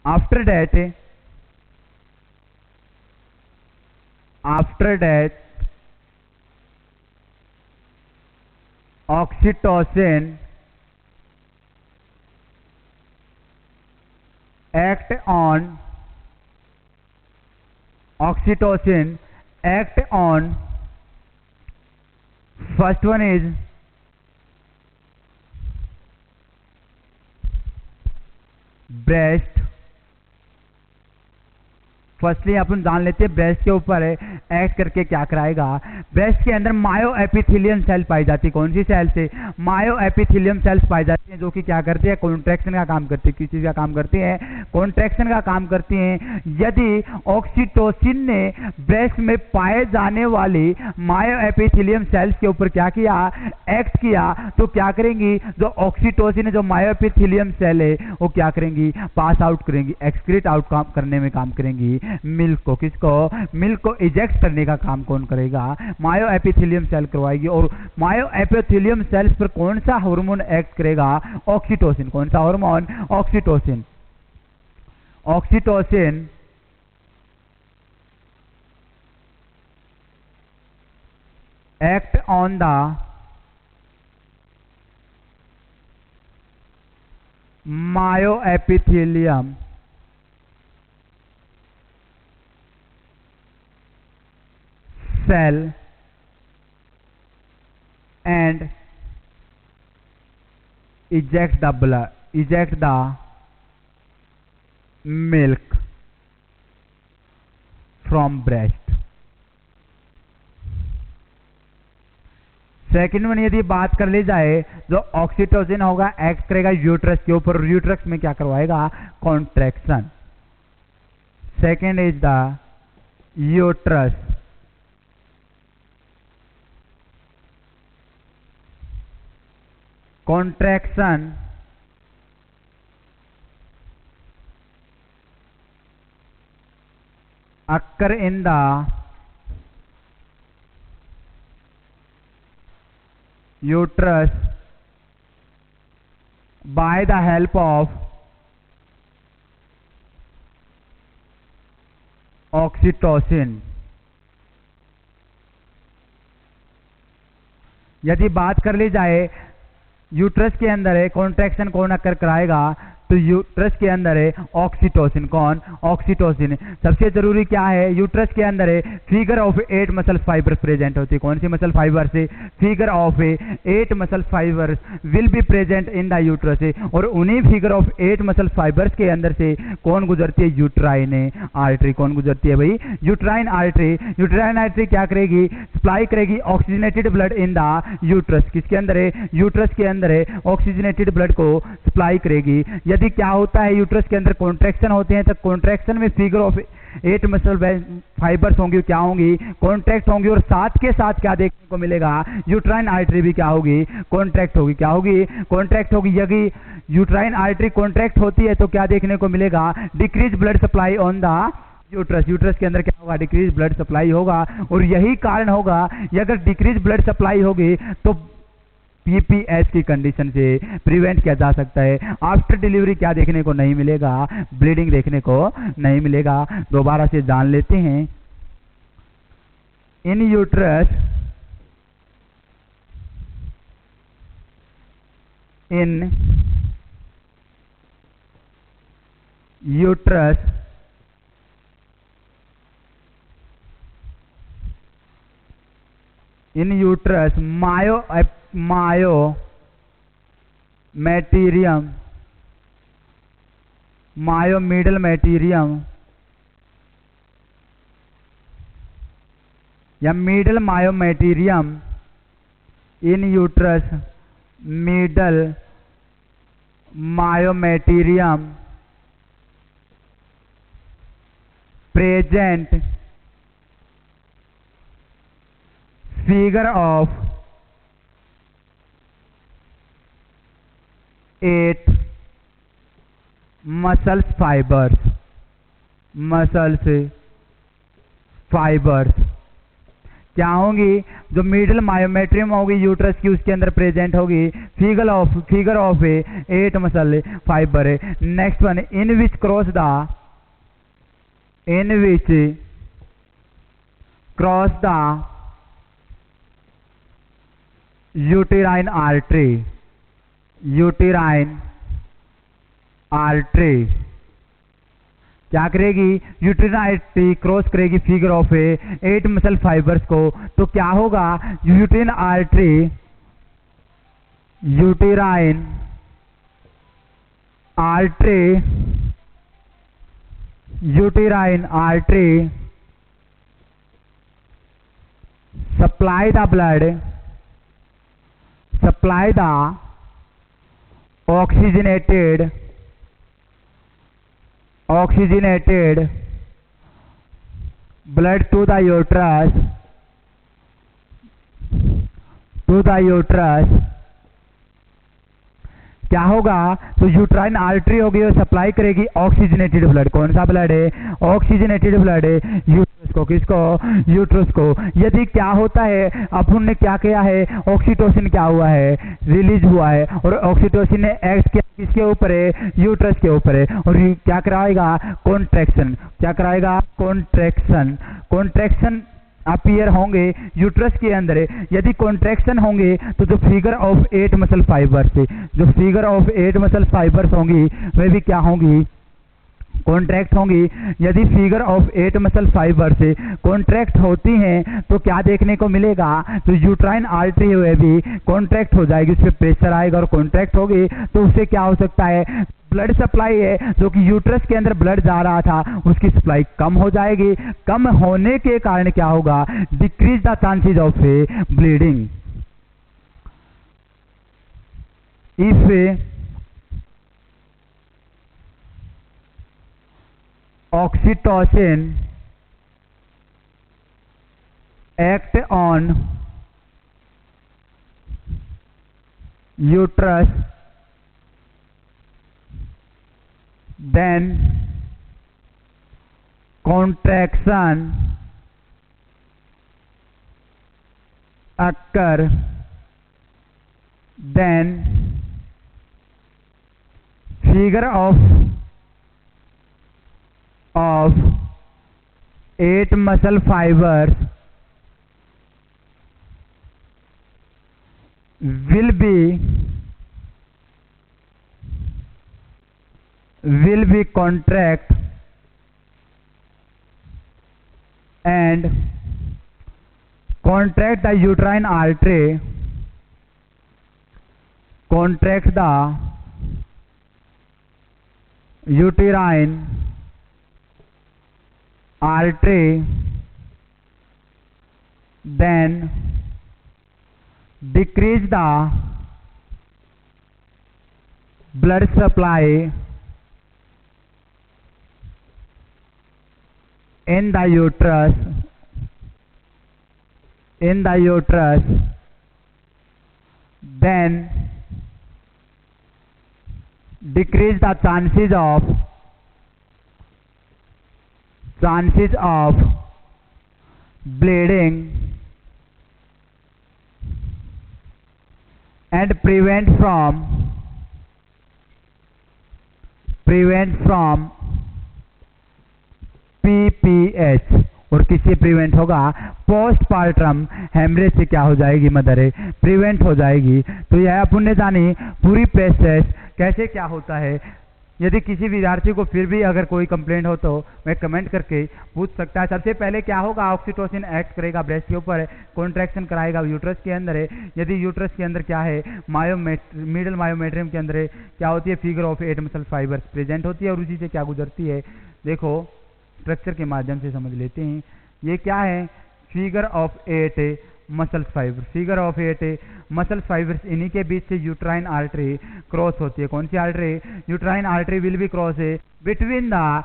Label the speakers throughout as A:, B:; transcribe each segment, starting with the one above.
A: after that oxytocin act on first one is breast. Firstly अपन जान लेते हैं ब्रेस्ट के ऊपर है एक्ट करके क्या कराएगा। ब्रेस्ट के अंदर मायो एपिथेलियम सेल पाई जाती है। कौन सी सेल से? मायो एपिथेलियम सेल्स पाई जाती हैं, जो कि क्या करती है? कॉन्ट्रैक्शन का काम करती है। किस चीज का काम करती है? कॉन्ट्रैक्शन का काम करती हैं। यदि ऑक्सीटोसिन ने ब्रेस्ट में पाए जाने वाली मायो एपिथेलियम सेल्स के ऊपर क्या किया? एक्ट किया, तो क्या करेंगी? जो ऑक्सीटोसिन है, जो मायो एपिथेलियम सेल है, वो क्या करेंगी? पास आउट करेंगी, एक्सक्रीट आउट करने में काम करेंगी मिल्क को। किसको? मिल्क को इजेक्ट करने का काम कौन करेगा? मायो एपिथेलियम सेल करवाएगी। और मायो एपिथेलियम सेल्स पर कौन सा हार्मोन एक्ट करेगा? ऑक्सीटोसिन। कौन सा hormone? Oxytocin. Oxytocin act on the myo epithelium cell and eject the milk from breast। Second one यदि बात कर ली जाए, जो ऑक्सीटोसिन होगा एक्ट करेगा यूट्रस के ऊपर। यूट्रस में क्या करवाएगा? Contraction. Second is the uterus contraction occur in the uterus by the help of oxytocin। यदि बात कर ली जाए यूट्रस के अंदर है कॉन्ट्रैक्शन कौन अक्कर कराएगा? तो यूट्रस के अंदर है ऑक्सीटोसिन। कौन? ऑक्सीटोसिन। सबसे जरूरी क्या है? यूट्रस के अंदर है figure of 8 muscle fibres present होती है। कौन सी मसल फाइबर से? Figure of 8 muscle fibres will be present in the uterus. और उन्हीं फिगर ऑफ 8 मसल फाइबर्स के अंदर से कौन गुजरती है? Uterine artery. कौन गुजरती है भाई? Uterine artery. यूट्राइन आर्टरी क्या करेगी? सप्लाई करेगी oxygenated blood in the uterus. किसके अंदर है? यूट्रस के अंदर है ऑक्सीजनेटेड ब्लड को सप्लाई करेगी। यदि क्या होता है? यूट्रस के अंदर कॉन्ट्रैक्शन होते हैं, तो कॉन्ट्रैक्शन में फिगर ऑफ 8 मसल फाइबर्स होंगी, क्या होंगी? कॉन्ट्रैक्ट होंगी। और साथ के साथ क्या देखने को मिलेगा? यूट्राइन आर्टरी भी क्या होगी? कॉन्ट्रैक्ट होगी। क्या होगी? कॉन्ट्रैक्ट होगी। यदि यूट्राइन आर्टरी कॉन्ट्रैक्ट होती है तो क्या देखने को मिलेगा? Decrease blood supply on the uterus. Uterus के अंदर क्या होगा? डिक्रीज ब्लड सप्लाई होगा। और यही कारण होगा, अगर डिक्रीज ब्लड सप्लाई होगी तो पीपीएस की कंडीशन से प्रिवेंट किया जा सकता है। आफ्टर डिलीवरी क्या देखने को नहीं मिलेगा? ब्लीडिंग देखने को नहीं मिलेगा। दोबारा से जान लेते हैं। इन यूट्रस इन यूट्रस मायोमिडल मैटीरियम या middle myometrium in uterus middle myometrium present figure of 8 muscles fibres क्या होंगी, जो मिडल मायोमेट्रियम होगी यूट्रस की उसके अंदर प्रेजेंट होगी, figure of a 8 muscle fibre है। Next one, in which cross the uterine artery क्या करेगी, यूटेराइन आर्टरी क्रॉस करेगी figure of a 8 muscle fibres को। तो क्या होगा, uterine artery supply the oxygenated blood to the uterus। क्या होगा, तो यूट्राइन आर्टरी होगी और सप्लाई करेगी ऑक्सीजनेटेड ब्लड। कौन सा ब्लड है, ऑक्सीजनेटेड ब्लड है यूट्रस को। किसको, यूट्रस को। यदि क्या होता है, अपन ने क्या किया है, ऑक्सीटोसिन क्या हुआ है, रिलीज हुआ है, और ऑक्सीटोसिन ने एक्ट किया किसके ऊपर है, यूट्रस के ऊपर है, और क्या कराएगा, कॉन्ट्रैक्शन। क्या कराएगा, कॉन्ट्रैक्शन अपीयर होंगे यूट्रस के अंदर। यदि कॉन्ट्रैक्शन होंगे तो जो फिगर ऑफ 8 मसल फाइबर्स होंगी वे भी क्या होंगी, कॉन्ट्रैक्ट होंगी। यदि फिगर ऑफ 8 मसल फाइबर से कॉन्ट्रैक्ट होती हैं तो क्या देखने को मिलेगा, तो यूट्राइन आर्टरी है भी कॉन्ट्रैक्ट हो जाएगी, उस पर प्रेशर आएगा और कॉन्ट्रैक्ट होगी तो उससे क्या हो सकता है, ब्लड सप्लाई है जो कि यूट्रस के अंदर ब्लड जा रहा था उसकी सप्लाई कम हो जाएगी। कम होने के कारण क्या होगा, decrease the chances of bleeding. If oxytocin act on uterus, then contraction occur, then figure of 8 muscle fibers will be contract and contract the uterine artery, contract the uterine artery, then decrease the blood supply in the uterus, then decrease the chances of bleeding and prevent from PPH। और किससे prevent होगा, postpartum haemorrhage से क्या हो जाएगी, mother है prevent हो जाएगी। तो यह अपन ने जानी पूरी प्रोसेस कैसे क्या होता है। यदि किसी विद्यार्थी को फिर भी अगर कोई कंप्लेंट हो तो मैं कमेंट करके पूछ सकता है। सबसे पहले क्या होगा, ऑक्सीटोसिन एक्ट करेगा ब्रेस्ट के ऊपर, कॉन्ट्रैक्शन कराएगा यूट्रस के अंदर है। यदि यूट्रस के अंदर क्या है, मिडल मायोमेट्रियम के अंदर क्या होती है, figure of 8 muscle fibres present होती है और उसी से क्या गुजरती है, देखो स्ट्रक्चर के माध्यम से समझ लेते हैं। ये क्या है, figure of 8 muscle fibre, figure of 8 muscle fibres, इन्हीं के बीच से यूट्राइन आर्टरी क्रॉस होती है। कौन सी artery, uterine artery will be cross है between the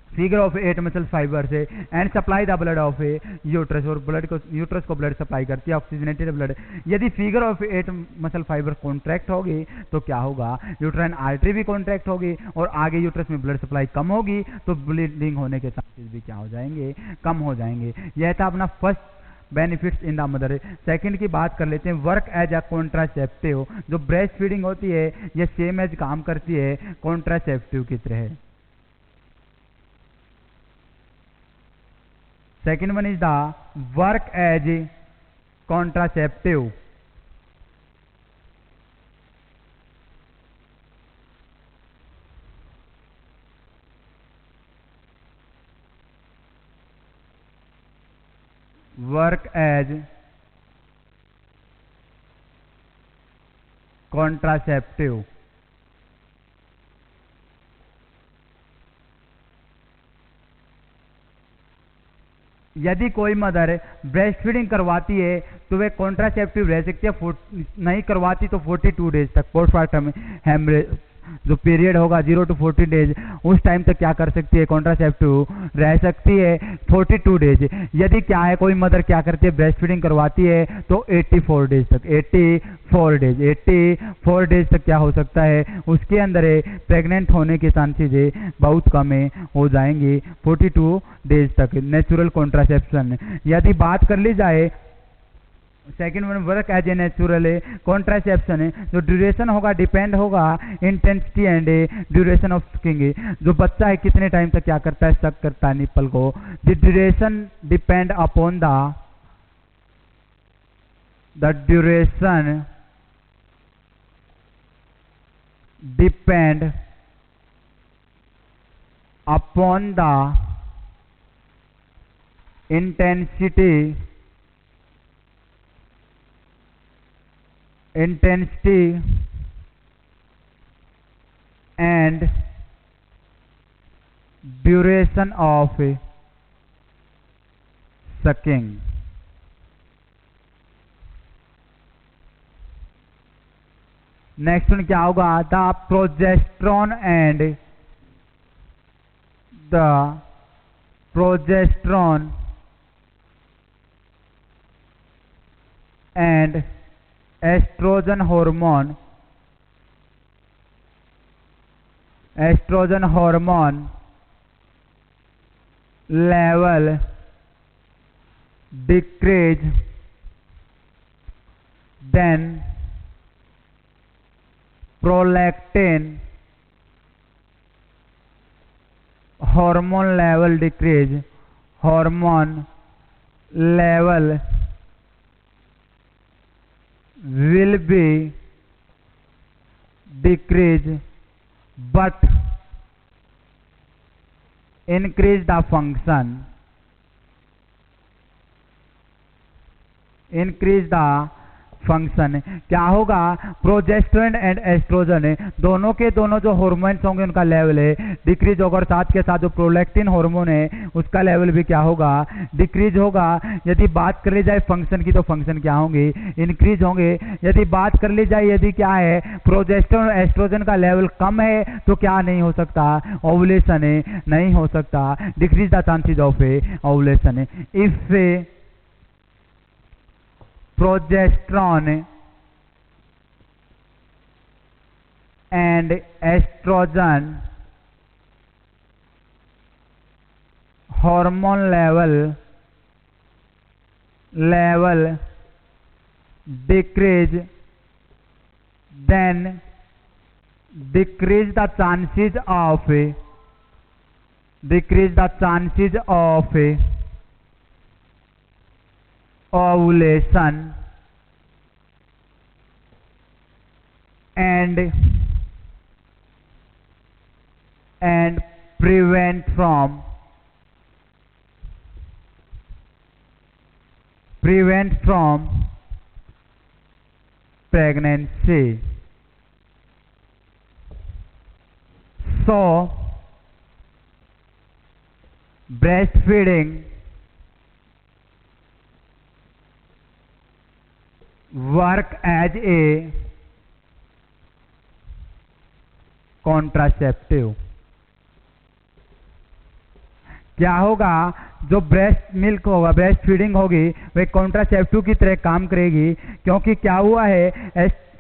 A: figure of 8 muscle fibres and supply the blood of uterus, और ब्लड को यूट्रस को ब्लड सप्लाई करती है ऑक्सीजनेटेड ब्लड। यदि figure of 8 muscle fibre contract होगी तो क्या होगा, यूट्राइन आर्टरी भी कॉन्ट्रैक्ट होगी और आगे यूट्रस में ब्लड सप्लाई कम होगी तो ब्लीडिंग होने के चांसेस भी क्या हो जाएंगे, कम हो जाएंगे। यह था अपना first benefits in the mother. Second की बात कर लेते हैं, वर्क एज अ कॉन्ट्रासेप्टिव। जो ब्रेस्ट फीडिंग होती है ये सेम एज काम करती है कॉन्ट्रासेप्टिव की तरह। Second one is the work as contraceptive. Work as contraceptive. यदि कोई मदर ब्रेस्ट फीडिंग करवाती है तो वे कॉन्ट्रासेप्टिव रह सकती है, नहीं करवाती तो 42 डेज तक पोस्टमार्टम हेमरेज जो पीरियड होगा 0 to 40 डेज, उस टाइम तक क्या कर सकती है कॉन्ट्रासेप्टिव रह सकती है 42 डेज। यदि क्या है कोई मदर क्या करती है ब्रेस्ट फीडिंग करवाती है तो 84 डेज तक 84 डेज तक क्या हो सकता है उसके अंदर प्रेग्नेंट होने के चांसेज बहुत कम हो जाएंगे 42 डेज तक नेचुरल कॉन्ट्रासेप्शन। यदि बात कर ली जाए second one work as a natural contraception है, जो ड्यूरेशन होगा डिपेंड होगा intensity and duration of sucking. जो बच्चा है कितने टाइम तक क्या करता है सक करता है निप्पल को। The duration depend upon the duration depend upon the intensity and duration of sucking. Next one क्या होगा, the progesterone and estrogen hormone level decrease, then prolactin hormone level decrease, will be decreased but increase the function, क्या होगा progesterone and oestrogen दोनों के दोनों जो hormones होंगे उनका लेवल डिक्रीज होगा और साथ के साथ जो प्रोलैक्टिन हार्मोन है उसका लेवल भी क्या होगा डिक्रीज होगा। यदि बात कर ली जाए फंक्शन की तो फंक्शन क्या होंगे इंक्रीज होंगे। यदि बात कर ली जाए यदि क्या है प्रोजेस्टेरोन एस्ट्रोजन का लेवल कम है तो क्या नहीं हो सकता ओवुलेशन नहीं हो सकता, decrease the chances of ovulation. If progesterone and estrogen hormone level decrease, then decrease the chances of ovulation and prevent from pregnancy. So breastfeeding work as a contraceptive। क्या होगा जो ब्रेस्ट मिल्क होगा breast feeding होगी वे contraceptive की तरह काम करेगी, क्योंकि क्या हुआ है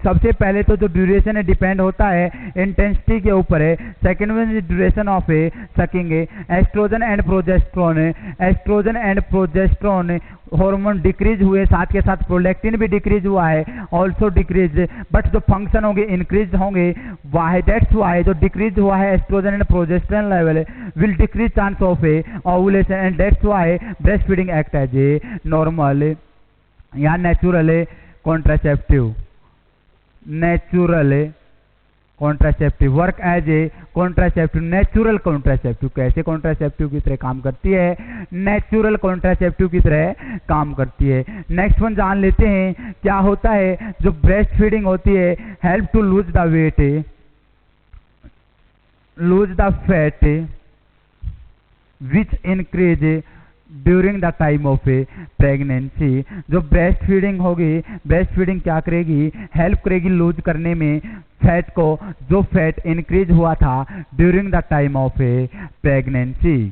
A: सबसे पहले तो जो ड्यूरेशन है डिपेंड होता है इंटेंसिटी के ऊपर है। Second one is duration of a sucking oestrogen and progesterone. Oestrogen and progesterone hormone decrease हुए, साथ के साथ प्रोलैक्टिन भी डिक्रीज हुआ है, ऑल्सो डिक्रीज, बट जो फंक्शन होंगे इंक्रीज होंगे। वाई दैट्स वाई जो डिक्रीज हुआ है oestrogen and progesterone level will decrease chance of a ovulation and that's why breast feeding act as a normal या natural contraceptive. Natural contraceptive work as ए contraceptive, natural contraceptive. कैसे contraceptive की तरह काम करती है? नेचुरल कॉन्ट्रासेप्टिव की तरह काम करती है। नेक्स्ट वन जान लेते हैं क्या होता है। जो ब्रेस्ट फीडिंग होती है help to lose the weight, lose the fat which increase during the time of a pregnancy. जो ब्रेस्ट फीडिंग होगी, ब्रेस्ट फीडिंग क्या करेगी? हेल्प करेगी लूज करने में फैट को, जो फैट इंक्रीज हुआ था during the time of a pregnancy.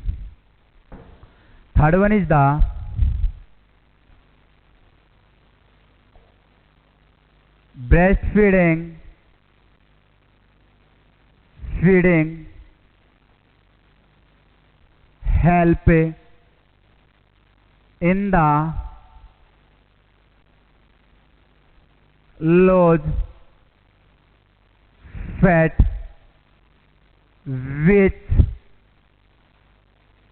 A: Third one is the breast feeding help in the lose fat which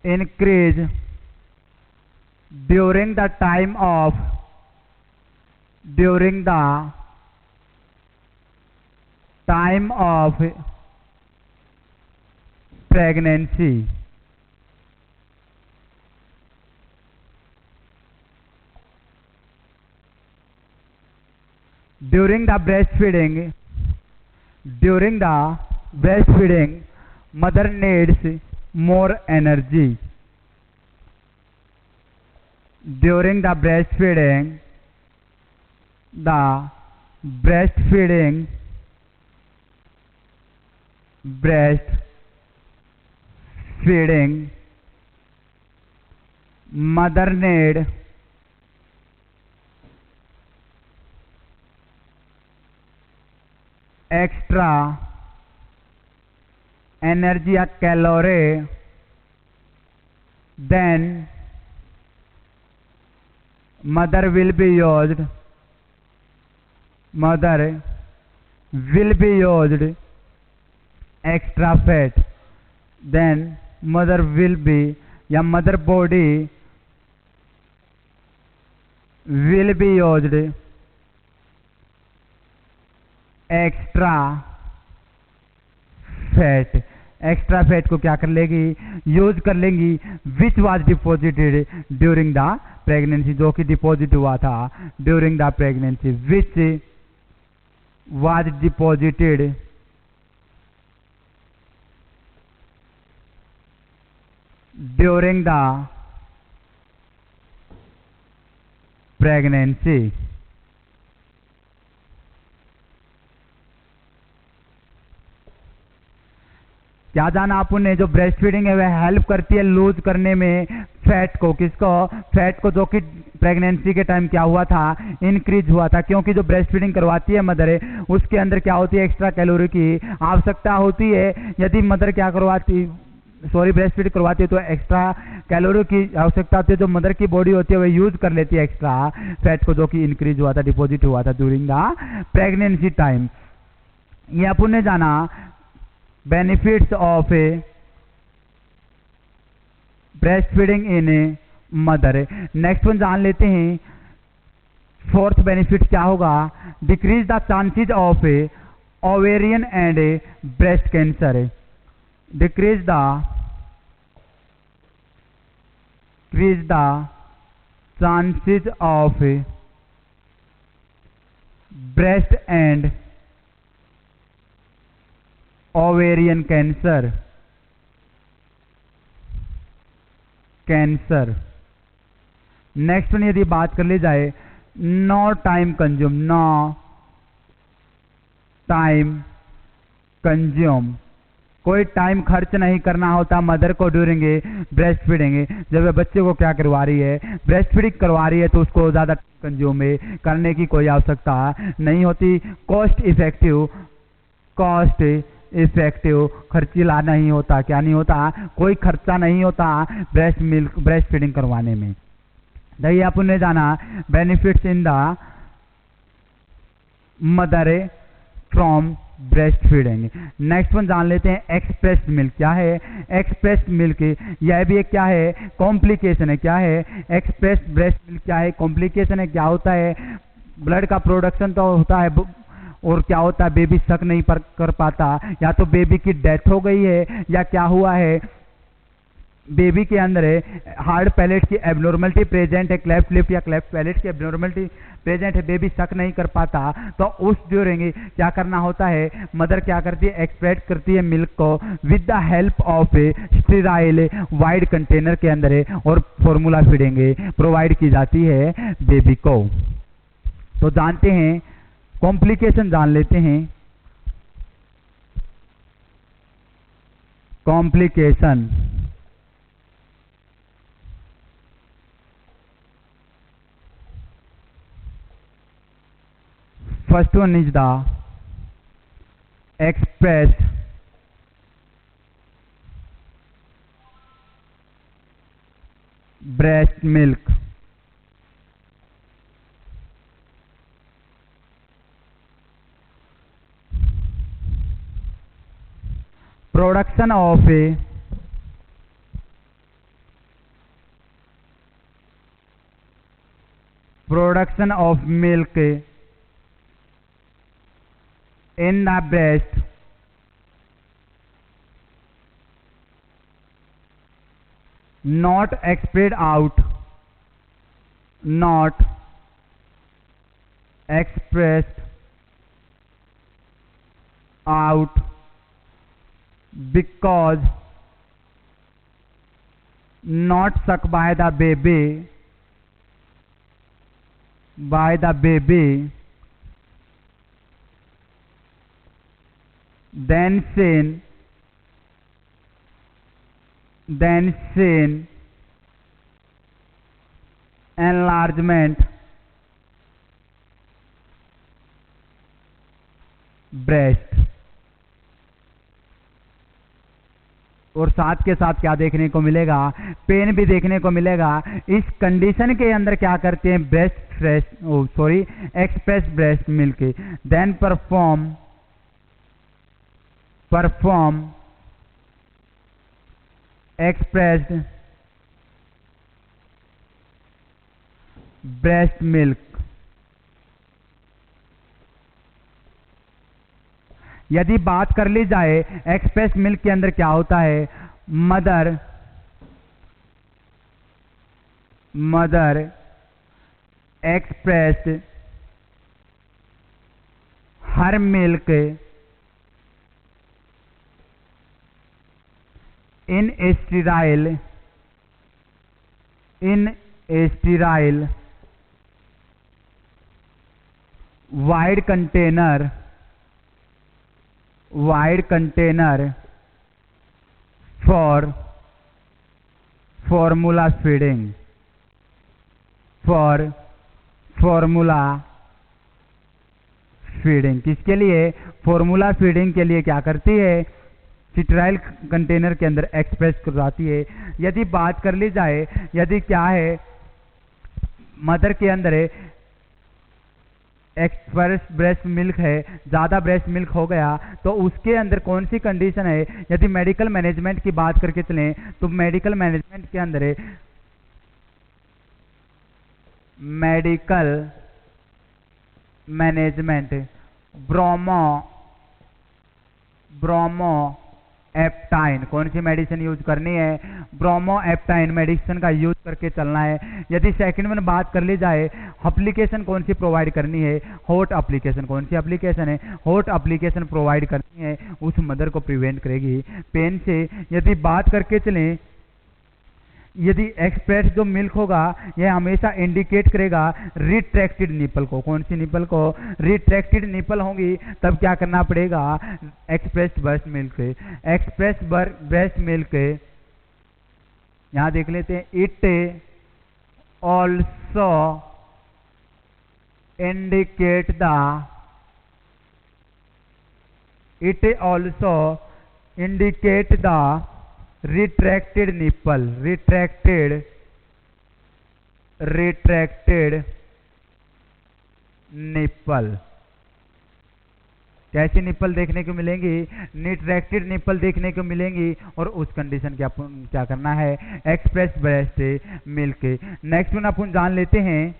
A: increase during the time of pregnancy। During the breastfeeding, mother needs more energy. During the breastfeeding, mother need extra energy or calorie then mother will be used extra fat, then mother will be या mother body will be used extra fat को क्या कर लेगी? Use कर लेंगी। Which was deposited during the pregnancy, जो कि deposit हुआ था during the pregnancy. Which was deposited during the pregnancy. क्या जाना आपने? जो ब्रेस्ट फीडिंग है वह हेल्प करती है लूज करने में फैट को। किसको? फैट को, जो कि प्रेगनेंसी के टाइम क्या हुआ था? इंक्रीज हुआ था। क्योंकि जो ब्रेस्ट फीडिंग करवाती है मदर है उसके अंदर क्या होती है? एक्स्ट्रा कैलोरी की आवश्यकता होती है। यदि मदर क्या करवाती ब्रेस्ट फीड करवाती है तो एक्स्ट्रा कैलोरी की आवश्यकता होती है। जो मदर की बॉडी होती है वह यूज कर लेती है एक्स्ट्रा फैट को, जो कि इंक्रीज हुआ था, डिपॉजिट हुआ था ड्यूरिंग द प्रेगनेंसी टाइम। ये अपन ने जाना benefits of A breast feeding in a mother. Next one जान लेते हैं फोर्थ बेनिफिट क्या होगा? Decrease the chances of A ovarian and A breast cancer. Decrease the chances of A breast and ovarian cancer. Next one यदि बात कर ली जाए नो टाइम कंज्यूम कोई टाइम खर्च नहीं करना होता मदर को ड्यूरिंग ब्रेस्ट फीडिंग। जब वह बच्चे को क्या करवा रही है, ब्रेस्ट फीडिंग करवा रही है, तो उसको ज़्यादा कंज्यूम करने की कोई आवश्यकता नहीं होती। कॉस्ट इफेक्टिव खर्चीला नहीं होता। क्या नहीं होता? कोई खर्चा नहीं होता ब्रेस्ट फीडिंग करवाने में। दही अपन ने जाना benefits in the mother from breast feeding. Next one जान लेते हैं एक्सप्रेस्ड मिल्क। क्या है एक्सप्रेस्ड मिल्क? यह भी एक क्या है? कॉम्प्लिकेशन है। क्या है एक्सप्रेस्ड ब्रेस्ट मिल्क? क्या है? कॉम्प्लिकेशन है। क्या होता है? ब्लड का प्रोडक्शन तो होता है, और क्या होता है? बेबी सक नहीं कर पाता, या तो बेबी की डेथ हो गई है, या क्या हुआ है, बेबी के अंदर हार्ड पैलेट की एबनॉर्मलिटी प्रेजेंट है, क्लेफ्ट लिप या क्लेफ्ट पैलेट की एबनॉर्मलिटी प्रेजेंट है, बेबी सक नहीं कर पाता। तो उस ड्यूरिंग क्या करना होता है? मदर क्या करती है? एक्सप्रेस करती है मिल्क को with the help of sterile wide container के अंदर और फॉर्मूला फीडिंग प्रोवाइड की जाती है बेबी को। तो जानते हैं कॉम्प्लिकेशन, जान लेते हैं complication. First one is the expressed breast milk. Production of milk in the breast not expressed out because not sucked by the baby then seen enlargement breast। और साथ के साथ क्या देखने को मिलेगा? पेन भी देखने को मिलेगा। इस कंडीशन के अंदर क्या करते हैं? Express breast milk then perform expressed breast milk. यदि बात कर ली जाए एक्सप्रेस मिल्क के अंदर क्या होता है? Mother expressed her milk in a sterile wide container for formula feeding। किसके लिए? फॉर्मूला फीडिंग के लिए क्या करती है? स्टीराइल कंटेनर के अंदर एक्सप्रेस करवाती है। यदि बात कर ली जाए, यदि क्या है मदर के अंदर एक्सप्रेस ब्रेस्ट मिल्क है, ज़्यादा ब्रेस्ट मिल्क हो गया, तो उसके अंदर कौन सी कंडीशन है? यदि मेडिकल मैनेजमेंट की बात करके चलें तो मेडिकल मैनेजमेंट के अंदर ब्रोमो एप्टाइन, कौन सी मेडिसिन यूज करनी है? ब्रोमो एप्टाइन मेडिसिन का यूज करके चलना है। यदि सेकंड में बात कर ली जाए, एप्लीकेशन कौन सी प्रोवाइड करनी है? Hot application. कौन सी एप्लीकेशन है? हॉट एप्लीकेशन प्रोवाइड करनी है, उस मदर को प्रिवेंट करेगी पेन से। यदि बात करके चलें यदि एक्सप्रेस जो मिल्क होगा यह हमेशा इंडिकेट करेगा रिट्रैक्टेड निपल को। कौन सी निपल को? रिट्रैक्टेड निपल होंगी तब क्या करना पड़ेगा? Express breast milk. Express breast milk यहां देख लेते हैं, it also indicate the retracted nipple कैसी निप्पल देखने को मिलेंगी? रिट्रैक्टेड निप्पल देखने को मिलेंगी और उस कंडीशन क्या करना है? Express breast milk. Next one अपन जान लेते हैं,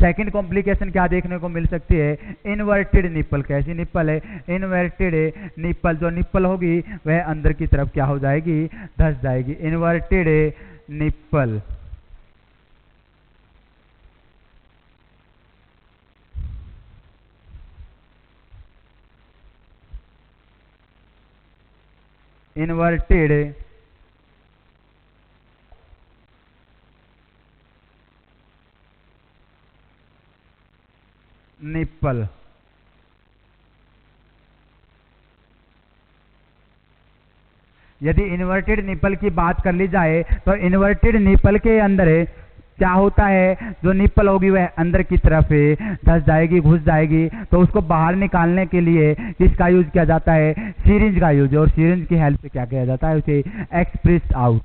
A: सेकंड कॉम्प्लिकेशन क्या देखने को मिल सकती है? Inverted nipple. कैसी निप्पल है? Inverted nipple. जो निप्पल होगी वह अंदर की तरफ क्या हो जाएगी? धंस जाएगी। Inverted nipple. Inverted nipple. यदि इन्वर्टेड निप्पल की बात कर ली जाए तो इन्वर्टेड निप्पल के अंदर क्या होता है? जो निप्पल होगी वह अंदर की तरफ धंस जाएगी, घुस जाएगी। तो उसको बाहर निकालने के लिए किसका यूज किया जाता है? सिरिंज का यूज। और सिरिंज की हेल्प से क्या किया जाता है? उसे express out.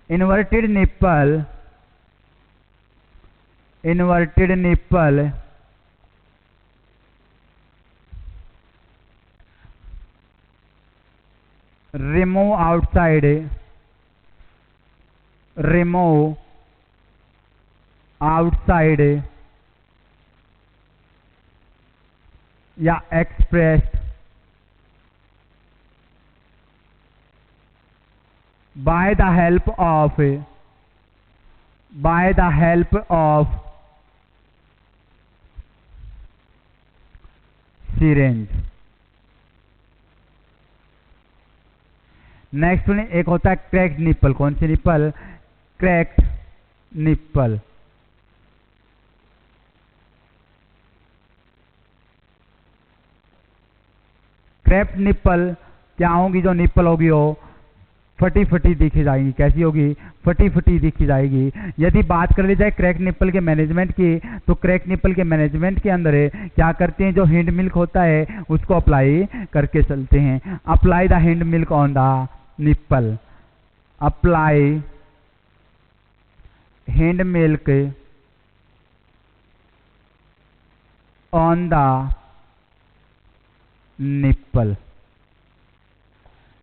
A: Inverted nipple remove outside या expressed by the help of syringe। Next one एक होता है क्रैक्ड निप्पल। कौन सी nipple? Cracked nipple. Cracked nipple क्या होगी? जो निप्पल होगी वो फटी फटी दिखी जाएगी। कैसी होगी? फटी फटी दिखी जाएगी। यदि बात कर ली जाए क्रैक निप्पल के मैनेजमेंट की, तो क्रैक निप्पल के मैनेजमेंट के अंदर क्या करते हैं? जो हिंड मिल्क होता है उसको अप्लाई करके चलते हैं। Apply the hind milk on the nipple. Apply hind milk on the nipple.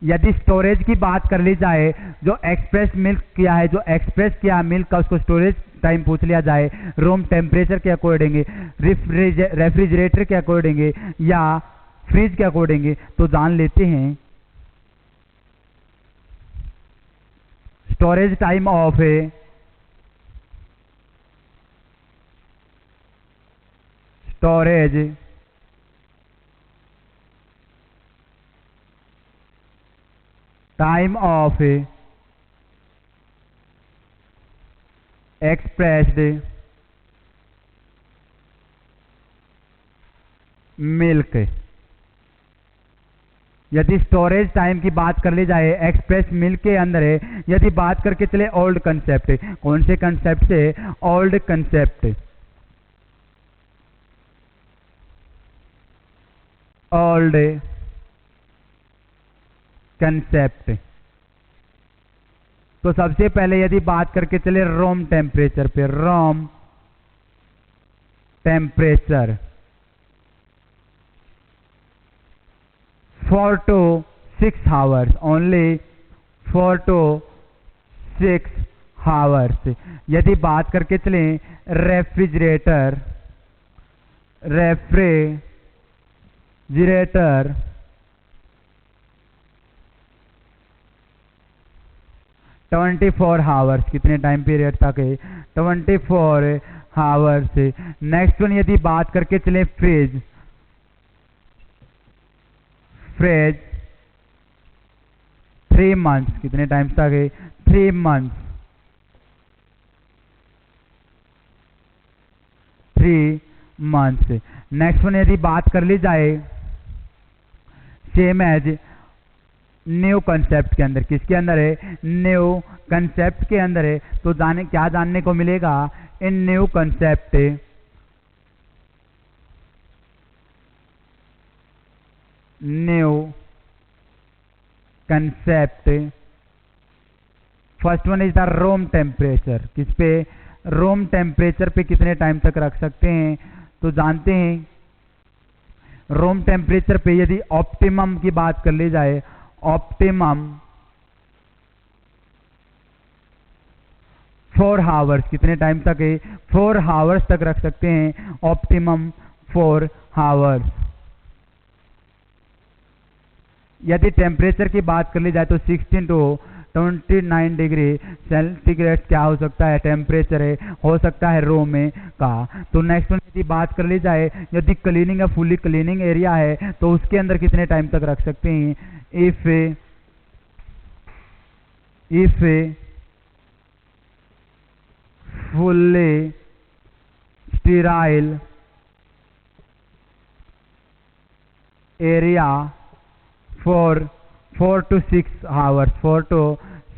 A: यदि स्टोरेज की बात कर ली जाए, जो एक्सप्रेस मिल्क किया है, जो एक्सप्रेस किया मिल्क का, उसको स्टोरेज टाइम पूछ लिया जाए रूम टेम्परेचर के अकॉर्डिंग, रेफ्रिजरेटर के अकॉर्डिंग या फ्रिज के अकॉर्डिंग, तो जान लेते हैं storage time of expressed milk. यदि स्टोरेज टाइम की बात कर ली जाए एक्सप्रेस मिल्क के अंदर यदि बात करके चले ओल्ड कंसेप्ट। कौन से कंसेप्ट से? Old concept. Old concept. तो सबसे पहले यदि बात करके चले रूम टेम्परेचर पे, room temperature 4 to 6 hours, only 4 to 6 hours। यदि बात करके चलें रेफ्रिजरेटर 24 आवर्स। कितने टाइम पीरियड तक है? 24 आवर्स। नेक्स्ट वन यदि बात करके चले फ्रिज 3 मंथ्स। कितने टाइम तक है? 3 months, 3 months। नेक्स्ट वन यदि बात कर ली जाए सेम एज न्यू कंसेप्ट के अंदर, किसके अंदर है, न्यू कंसेप्ट के अंदर है, तो क्या जानने को मिलेगा, in new concept, new concept, first one is the room temperature, किस पे, रूम टेम्परेचर पे कितने टाइम तक रख सकते हैं, तो जानते हैं रूम टेम्परेचर पे यदि ऑप्टिमम की बात कर ली जाए, ऑप्टिमम 4 आवर्स, कितने टाइम तक है, 4 आवर्स तक रख सकते हैं, ऑप्टिमम 4 आवर्स। यदि टेम्परेचर की बात कर ली जाए तो 16 to 29 डिग्री सेंटीग्रेड क्या हो सकता है, टेम्परेचर है, हो सकता है रूम में का। तो नेक्स्ट वन यदि बात कर ली जाए, यदि क्लीनिंग या फुली क्लीनिंग एरिया है तो उसके अंदर कितने टाइम तक रख सकते हैं, if fully sterile area for 4 to 6 hours, 4 to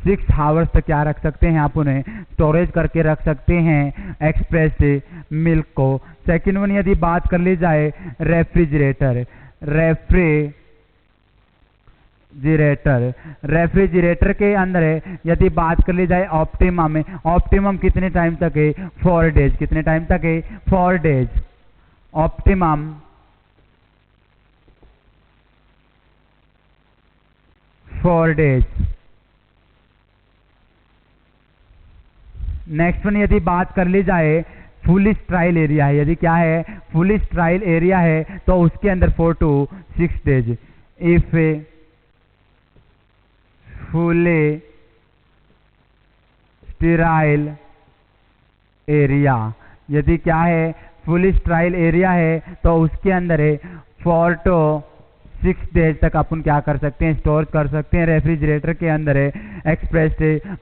A: 6 hours तक क्या रख सकते हैं, आप उन्हें स्टोरेज करके रख सकते हैं एक्सप्रेस मिल्क को। सेकेंड वन यदि बात कर ली जाए रेफ्रिजरेटर, रेफ्रिजरेटर के अंदर है यदि बात कर ली जाए ऑप्टिमम में, ऑप्टिमम कितने टाइम तक है, 4 डेज, कितने टाइम तक है, 4 days, optimum 4 days. Next one यदि बात कर ली जाए फुली स्ट्राइल एरिया है, यदि क्या है, फुली स्ट्राइल एरिया है तो उसके अंदर 4 to 6 days, if fully sterile area, यदि क्या है, फुली स्ट्राइल एरिया है तो उसके अंदर है 4 to 6 डेज तक अपन क्या कर सकते हैं, स्टोर कर सकते हैं रेफ्रिजरेटर के अंदर है एक्सप्रेस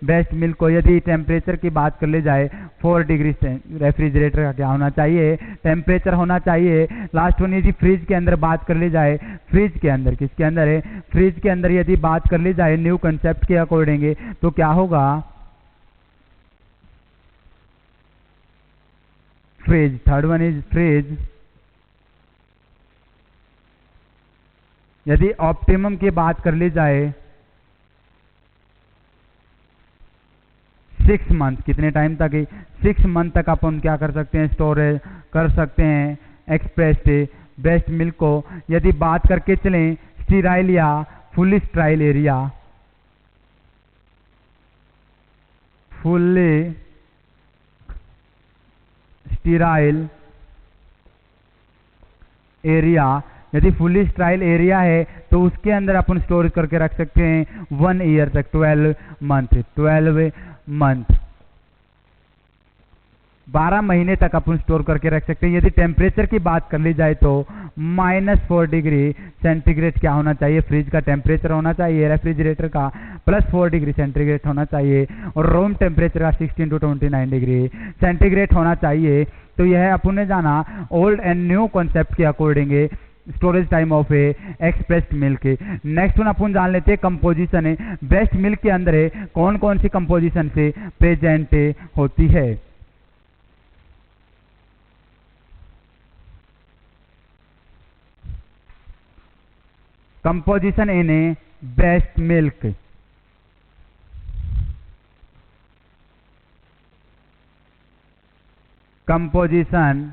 A: बेस्ट मिल्क को। यदि टेम्परेचर की बात कर ली जाए 4 डिग्री से रेफ्रिजरेटर का क्या होना चाहिए, टेम्परेचर होना चाहिए। लास्ट वन यदि फ्रिज के अंदर बात कर ली जाए, फ्रिज के अंदर किसके अंदर है, फ्रिज के अंदर यदि बात कर ली जाए न्यू कंसेप्ट के अकॉर्डिंग तो क्या होगा, fridge, third one is fridge. यदि ऑप्टिमम की बात कर ली जाए 6 मंथ, कितने टाइम तक है, 6 मंथ तक अपन क्या कर सकते हैं, स्टोरेज कर सकते हैं एक्सप्रेस बेस्ट मिल्क को। यदि बात करके चलें स्टीराइल या fully sterile area, fully sterile area, यदि फुली स्ट्राइल एरिया है तो उसके अंदर अपन स्टोर करके रख सकते हैं 1 ईयर तक, 12 मंथ, 12 महीने तक अपन स्टोर करके रख सकते हैं। यदि टेम्परेचर की बात कर ली जाए तो -4 डिग्री सेंटीग्रेड क्या होना चाहिए, फ्रिज का टेम्परेचर होना चाहिए, रेफ्रिजरेटर का +4 डिग्री सेंटीग्रेड होना चाहिए, और रूम टेम्परेचर का 16 to 29 डिग्री सेंटीग्रेड होना चाहिए। तो यह अपन ने जाना ओल्ड एंड न्यू कॉन्सेप्ट के according storage time of express milk. Next one अपन जान लेते हैं कंपोजिशन है, बेस्ट मिल्क के अंदर है कौन कौन सी कंपोजिशन से प्रेजेंट होती है। Composition in A best milk, composition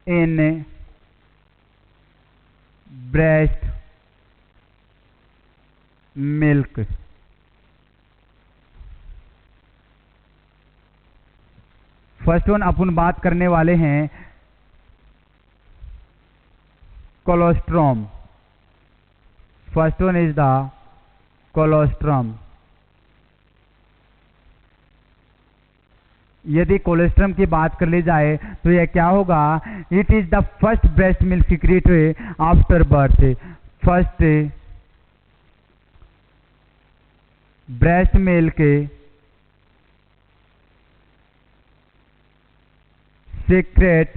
A: in breast milk। First one अपन बात करने वाले हैं colostrum. First one is the colostrum. यदि कोलेस्ट्रम की बात कर ली जाए तो यह क्या होगा, it is the first breast milk secret after birth, first breast milk secret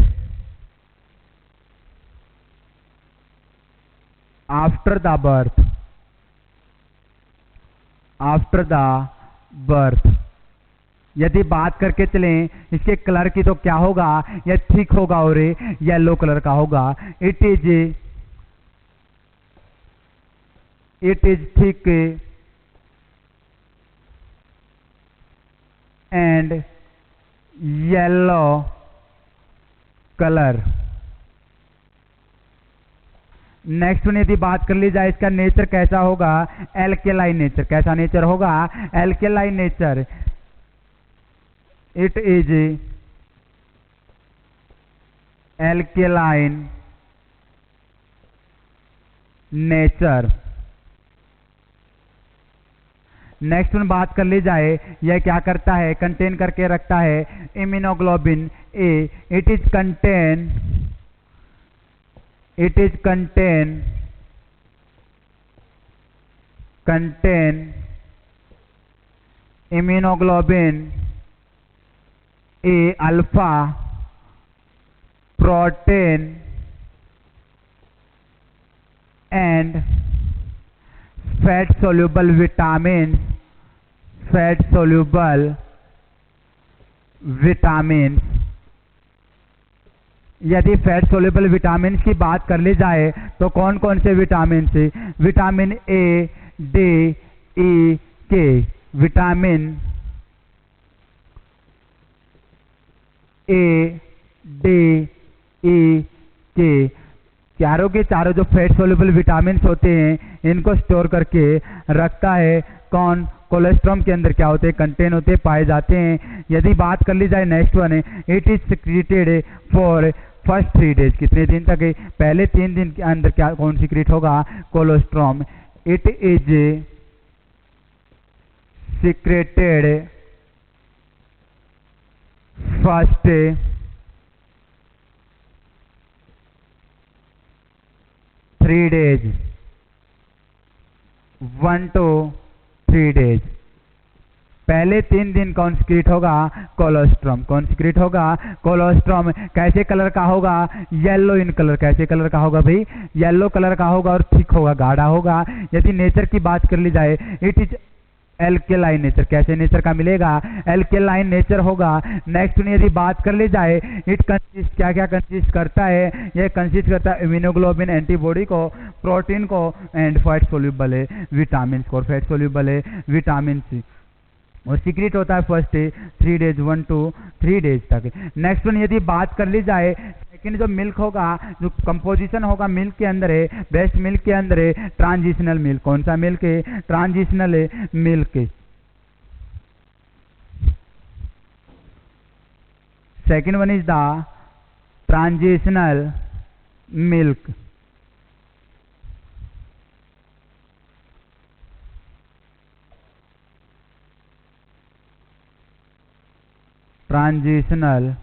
A: after the birth, after the birth. यदि बात करके चलें इसके कलर की तो क्या होगा, यह थिक होगा और येलो कलर का होगा। It is thick and yellow colour. Next one यदि बात कर ली जाए इसका नेचर कैसा होगा, एल्केलाइन नेचर। कैसा नेचर होगा, alkaline nature. It is alkaline nature. Next one बात कर ली जाए यह क्या करता है, कंटेन करके रखता है immunoglobulin A. It is contain immunoglobulin A alpha protein and fat soluble vitamins, यदि फैट सोल्यूबल विटामिन की बात कर ली जाए तो कौन कौन से विटामिन से, विटामिन ए डी ई के। विटामिन ए डी ई के चारों के चारों जो फैट सोल्यूबल विटामिन होते हैं इनको स्टोर करके रखता है। कौन, कोलेस्ट्रॉम के अंदर क्या होते हैं, कंटेन होते हैं, पाए जाते हैं। यदि बात कर ली जाए नेक्स्ट वन है, it is secreted for first 3 days. कितने दिन तक है, पहले 3 दिन के अंदर क्या कौन सिक्रीट होगा, colostrum. It is secreted first 3 days, 1 to 3 days. पहले 3 दिन कौन सिक्रीट होगा, कोलेस्ट्रॉम। कौन सिक्रीट होगा, कोलेस्ट्रॉम। कैसे कलर का होगा, येलो इन कलर। कैसे कलर का होगा भाई, येलो कलर का होगा और थिक होगा, गाढ़ा होगा। यदि नेचर की बात कर ली जाए इट इज एल्केलाइन नेचर। कैसे नेचर का मिलेगा, एल्केलाइन नेचर होगा। नेक्स्ट यदि बात कर ली जाए इट कंसिस्ट, क्या क्या कंसिस्ट करता है, यह कंसिस्ट करता है इम्यूनोग्लोबिन एंटीबॉडी को, प्रोटीन को एंड फैट सोल्यूबल है विटामिन को। फैट सोल्यूबल है विटामिन सी और सीक्रेट होता है फर्स्ट 3 डेज, 1 to 3 डेज तक। नेक्स्ट वन यदि बात कर ली जाए सेकंड जो मिल्क होगा, जो कंपोजिशन होगा मिल्क के अंदर है, ब्रेस्ट मिल्क के अंदर है ट्रांजिशनल मिल्क। कौन सा मिल्क है, transitional milk. Second one is the transitional milk. Transitional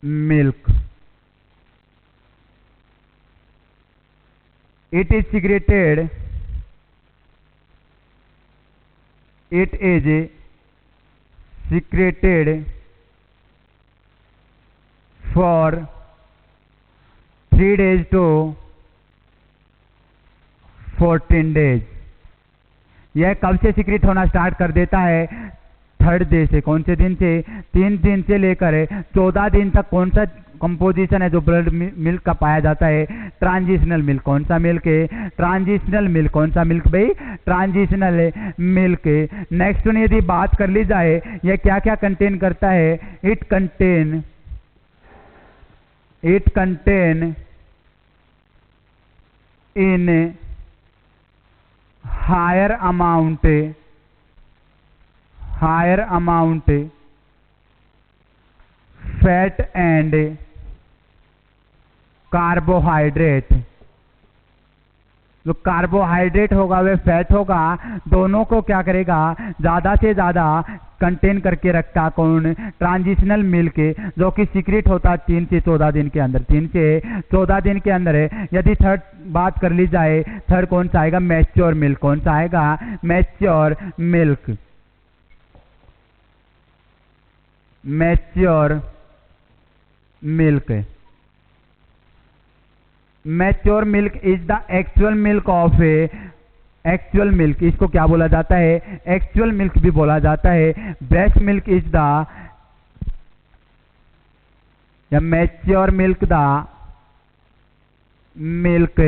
A: milk. It is secreted, it is secreted for 3 days to 14 days. यह कब से सिक्रेट होना स्टार्ट कर देता है, 3rd डे से। कौन से दिन से, 3 दिन से लेकर 14 दिन तक। कौन सा कंपोजिशन है जो ब्लड मिल्क का पाया जाता है, ट्रांजिशनल मिल्क। कौन सा मिल्क है, ट्रांजिशनल मिल्क। कौन सा मिल्क भाई, ट्रांजिशनल मिल्क। नेक्स्ट वन यदि बात कर ली जाए यह क्या क्या कंटेन करता है, it contain in higher amount fat and carbohydrate. जो कार्बोहाइड्रेट होगा वह फैट होगा, दोनों को क्या करेगा, ज़्यादा से ज़्यादा कंटेन करके रखता कौन, ट्रांजिशनल मिल्क, जो कि सीक्रेट होता 3 से 14 दिन के अंदर, 3 से 14 दिन के अंदर है। यदि थर्ड बात कर ली जाए, थर्ड कौन सा आएगा, मैच्योर मिल्क। कौन सा आएगा, mature milk. Mature milk, mature milk is the actual milk of A, actual milk इसको क्या बोला जाता है, एक्चुअल मिल्क भी बोला जाता है। ब्रेस्ट मिल्क इज द, या mature milk, the milk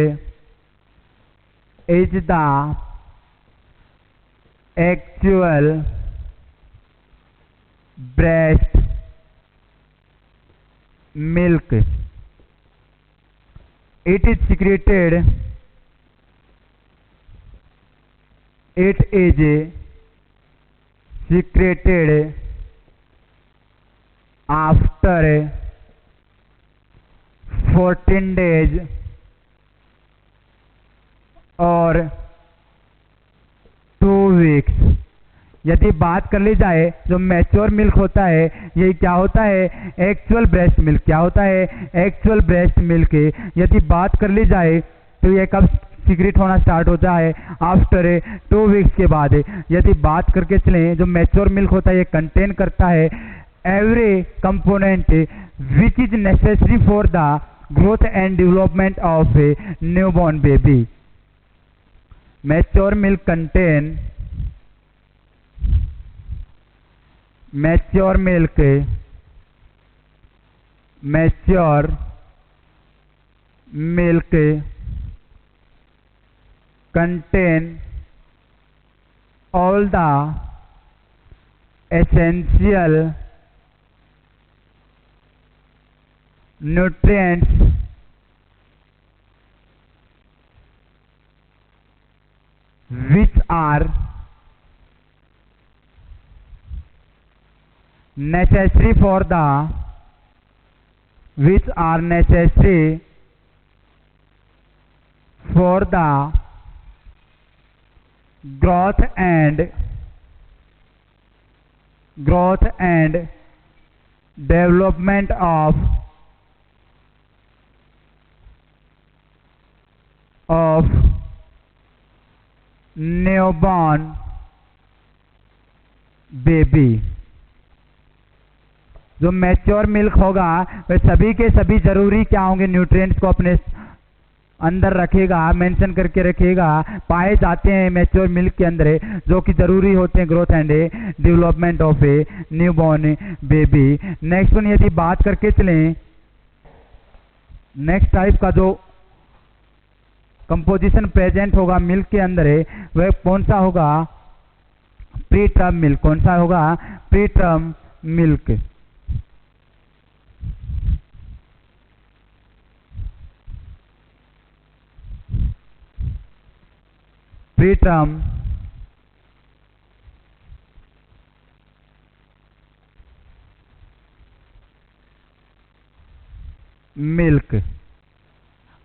A: is the actual breast milk. It is secreted, it is secreted after 14 days और 2 weeks। यदि बात कर ली जाए, जो मैच्योर मिल्क होता है यही क्या होता है, एक्चुअल ब्रेस्ट मिल्क। क्या होता है, एक्चुअल ब्रेस्ट मिल्क। यदि बात कर ली जाए तो ये कब सीक्रेट होना स्टार्ट होता है, आफ्टर 2 वीक्स के बाद। यदि बात करके चलें, जो मैच्योर मिल्क होता है ये कंटेन करता है every component which is necessary for the growth and development of A newborn baby. Mature milk contain, mature milk, mature milk contain all the essential nutrients which are necessary for the, which are necessary for the growth and development of newborn baby। जो mature milk होगा वह सभी के सभी जरूरी क्या होंगे, nutrients को अपने अंदर रखेगा, मेंशन करके रखेगा, पाए जाते हैं मैच्योर मिल्क के अंदर, जो कि जरूरी होते हैं growth and development of A newborn baby. Next one यदि बात करके चलें, नेक्स्ट टाइप का जो कंपोजिशन प्रेजेंट होगा मिल्क के अंदर वह कौन सा होगा, प्री टर्म मिल्क। कौन सा होगा, pre term milk. Preterm milk.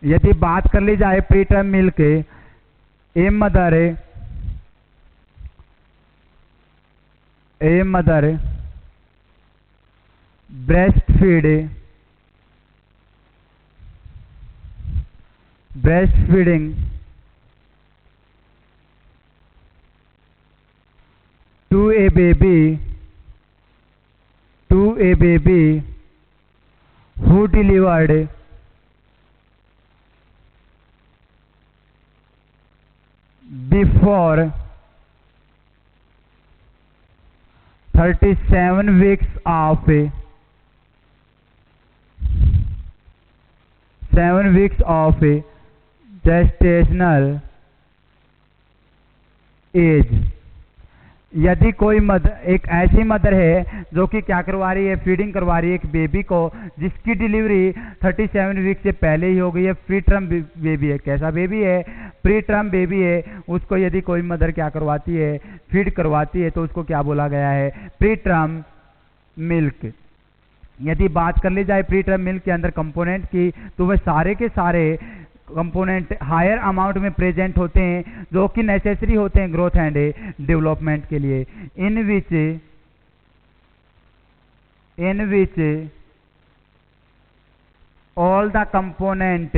A: यदि बात कर ली जाए preterm milk, a mother breast feeding to a baby who delivered before 37 weeks of 7 weeks of gestational age। यदि कोई मदर, एक ऐसी मदर है जो कि क्या करवा रही है, फीडिंग करवा रही है एक बेबी को जिसकी डिलीवरी 37 वीक से पहले ही हो गई है, प्री टर्म बेबी है। कैसा बेबी है, प्री टर्म बेबी है। उसको यदि कोई मदर क्या करवाती है, फीड करवाती है, तो उसको क्या बोला गया है, प्री टर्म मिल्क। यदि बात कर ली जाए प्री टर्म मिल्क के अंदर कंपोनेंट की, तो वह सारे के सारे कंपोनेंट हायर अमाउंट में प्रेजेंट होते हैं जो कि नेसेसरी होते हैं ग्रोथ एंड डेवलपमेंट के लिए, इन विच all the component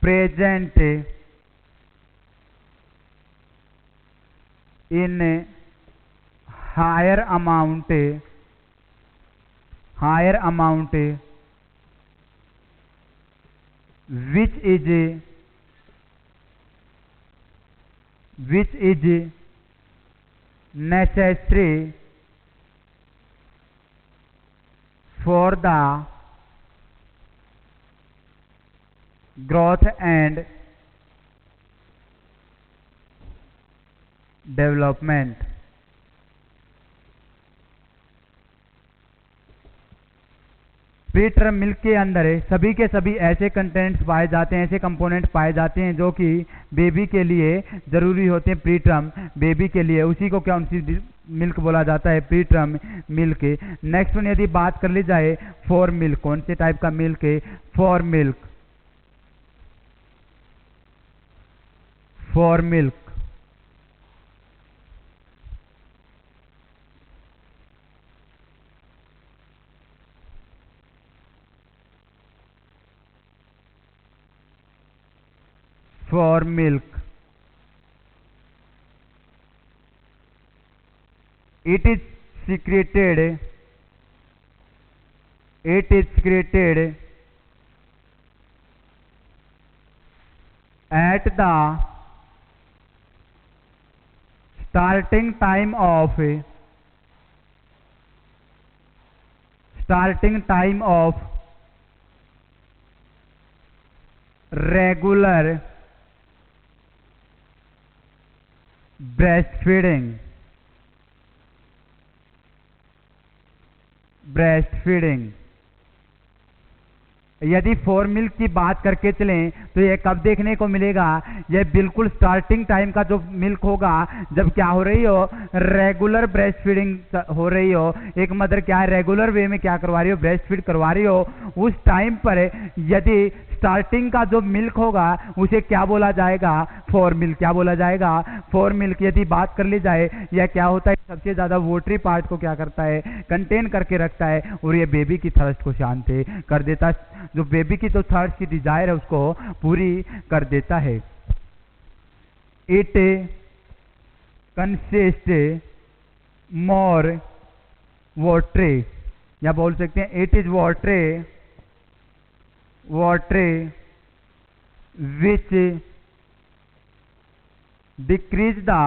A: present in higher amount which is necessary for the growth and development. Pre term milk के अंदर सभी के सभी ऐसे कंटेंट्स पाए जाते हैं, ऐसे कंपोनेंट्स पाए जाते हैं जो कि बेबी के लिए जरूरी होते हैं, प्री टर्म बेबी के लिए, उसी को क्या उसी मिल्क बोला जाता है, pre term milk. Next one यदि बात कर ली जाए फॉर मिल्क, कौन से टाइप का मिल्क है, for milk. For milk for milk, it is secreted at the starting time of regular breastfeeding। यदि फॉर मिल्क की बात करके चलें तो ये कब देखने को मिलेगा, ये बिल्कुल स्टार्टिंग टाइम का जो मिल्क होगा जब क्या हो रही हो, रेगुलर ब्रेस्ट फीडिंग हो रही हो, एक मदर क्या है रेगुलर वे में क्या करवा रही हो, ब्रेस्ट फीड करवा रही हो, उस टाइम पर यदि स्टार्टिंग का जो मिल्क होगा उसे क्या बोला जाएगा, फॉर मिल्क। क्या बोला जाएगा, फॉर मिल्क। यदि बात कर ली जाए यह क्या होता है, सबसे ज्यादा वोटरी पार्ट को क्या करता है, कंटेन करके रखता है और ये बेबी की थर्स्ट को शांत कर देता है, जो बेबी की तो थर्स्ट की डिजायर है उसको पूरी कर देता है। इट कंसिस्ट मोर वोटरी, या बोल सकते हैं it is watery which decrease the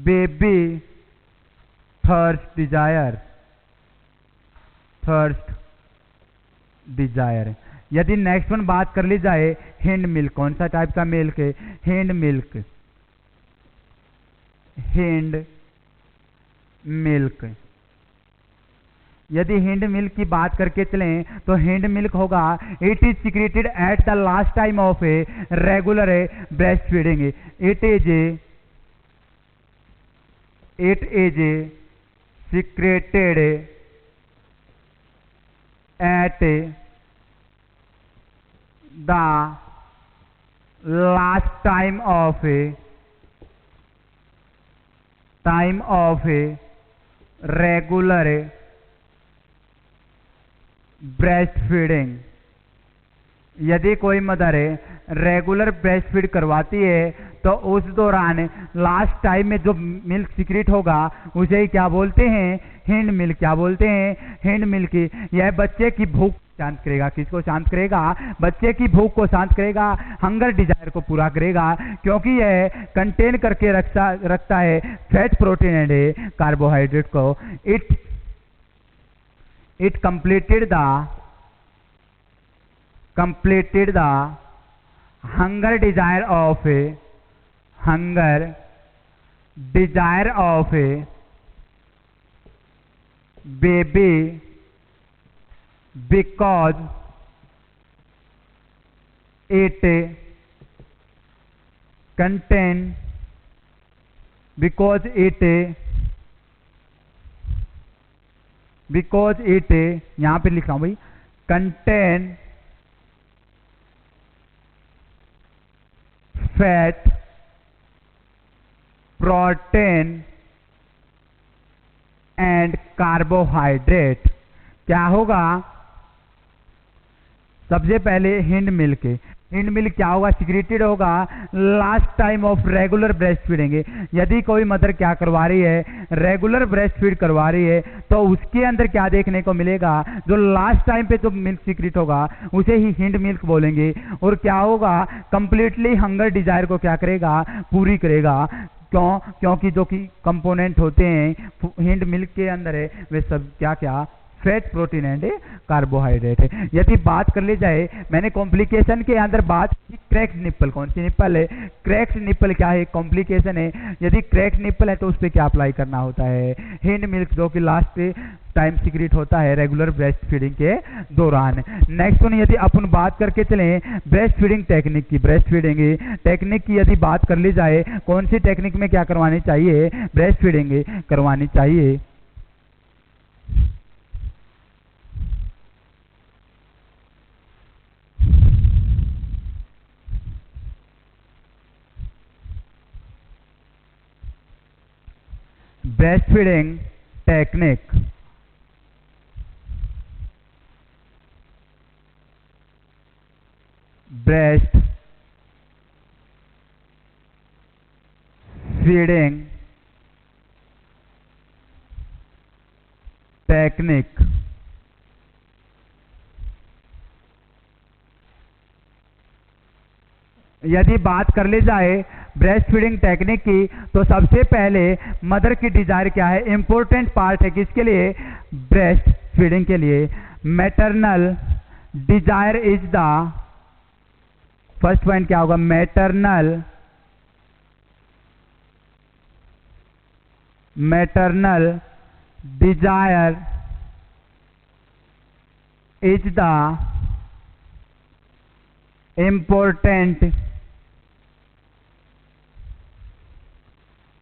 A: baby thirst desire। यदि नेक्स्ट वन बात कर ली जाए हिंड मिल्क, कौन सा टाइप का मिल्क है, हिंड मिल्क। यदि हिंड मिल्क की बात करके चलें तो हिंड मिल्क होगा it is secreted at the last time of a regular breast feeding. It is secreted at the last time of a regular breast feeding. यदि कोई मदर रेगुलर ब्रेस्ट फीड करवाती है तो उस दौरान लास्ट टाइम में जो मिल्क सीक्रेट होगा उसे क्या बोलते हैं, हिंड मिल्क। क्या बोलते हैं, हिंड मिल्क। यह बच्चे की भूख शांत करेगा, किसको शांत करेगा, बच्चे की भूख को शांत करेगा, हंगर डिजायर को पूरा करेगा, क्योंकि यह कंटेन करके रखता है फैट, प्रोटीन एंड कार्बोहाइड्रेट को। It completed the hunger desire of a baby because it contain because it, यहां पे लिख रहा हूं भाई, contain fat, protein and carbohydrate. क्या होगा? सबसे पहले हिंड मिल्क, हिंड मिल्क क्या होगा? सिक्रेटेड होगा last time of regular breast feeding. यदि कोई मदर क्या करवा रही है, रेगुलर ब्रेस्ट फीड करवा रही है, तो उसके अंदर क्या देखने को मिलेगा? जो लास्ट टाइम पे जो मिल्क सीक्रेट होगा उसे ही हिंड मिल्क बोलेंगे। और क्या होगा? कंप्लीटली हंगर डिजायर को क्या करेगा? पूरी करेगा। क्यों? क्योंकि जो कि कंपोनेंट होते हैं हिंड मिल्क के अंदर है वे सब क्या क्या? फैट, प्रोटीन एंड कार्बोहाइड्रेट है। यदि बात कर ली जाए, मैंने कॉम्प्लिकेशन के अंदर बात की क्रैक्ड निप्पल। कौन सी निप्पल है? क्रैक्ड निप्पल क्या है? कॉम्प्लिकेशन है। यदि क्रैक्ड निप्पल है तो उस पर क्या अप्लाई करना होता है? हिंड मिल्क, जो कि लास्ट टाइम सीक्रेट होता है रेगुलर ब्रेस्ट फीडिंग के दौरान। नेक्स्ट वन, यदि अपन बात करके चलें ब्रेस्ट फीडिंग टेक्निक की, ब्रेस्ट फीडिंग टेक्निक की यदि बात कर ली जाए, कौन सी टेक्निक में क्या करवानी चाहिए? ब्रेस्ट फीडिंग करवानी चाहिए। breastfeeding technique, breast feeding technique। यदि बात कर ली जाए ब्रेस्ट फीडिंग टेक्निक की, तो सबसे पहले मदर की डिजायर क्या है? इंपॉर्टेंट पार्ट है किसके लिए? ब्रेस्ट फीडिंग के लिए। Maternal desire is the first point. क्या होगा? Maternal desire is the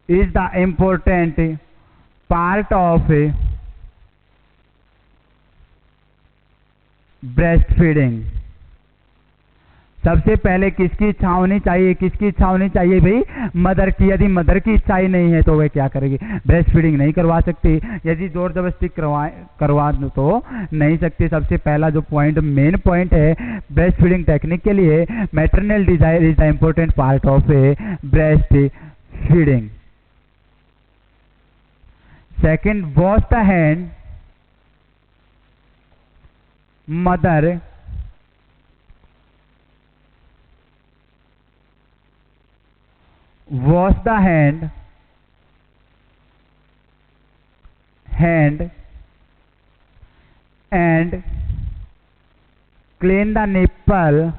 A: important part of breast feeding. सबसे पहले किसकी इच्छा होनी चाहिए? किसकी इच्छा होनी चाहिए भाई? मदर की। यदि मदर की इच्छा ही नहीं है तो वह क्या करेगी? ब्रेस्ट फीडिंग नहीं करवा सकती। यदि जोर जबरदस्ती करवा तो नहीं सकती। सबसे पहला जो पॉइंट, मेन पॉइंट है ब्रेस्ट फीडिंग टेक्निक के लिए, maternal desire is the important part of A breast feeding. Second, wash the hand. Mother wash the hand and clean the nipple